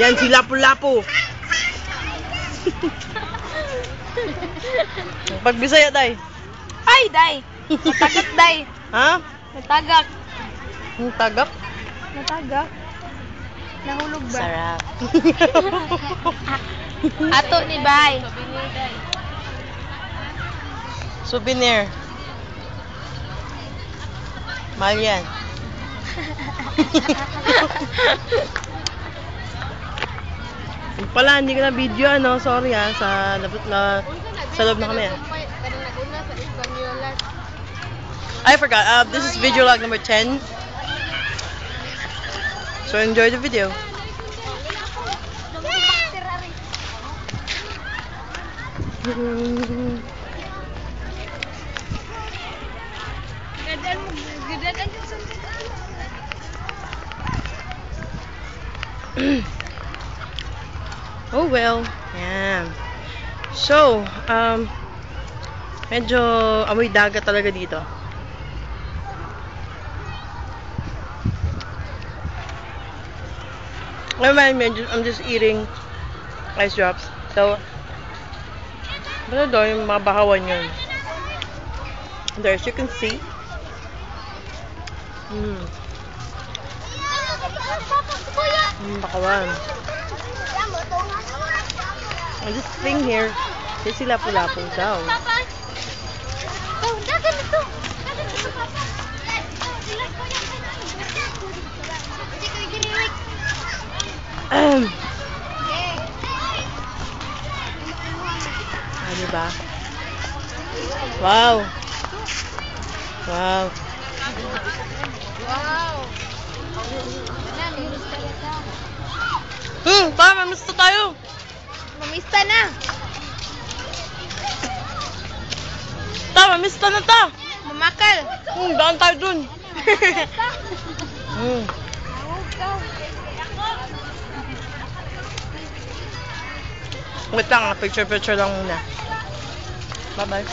Yan si Lapu-Lapu. Pag Bisaya, day. Ay, day. Natagak, day. Ha? Natagak. Ang tagak? Natagak. Nahulog ba? Sarap. Ato ni bay. Souvenir. Mahal yan. Yung pala, hindi ko na video, ano, sorry ha, sa loob na kami. I forgot, this is video log number 10. So enjoy the video. Oh well, yeah. So, medyo amoy dagat talaga dito. I'm just eating ice drops. So, basta doon yung mga bakawan yun. There, as you can see. Bakawan. And this thing here, is si Lapu-Lapu daw. Diba? Wow! Wow! Tara, mamista tayo! Mamista na. Tara, mamista na ta! Mamakal. Daan tayo dun! Wait lang, picture lang muna. Bye-bye.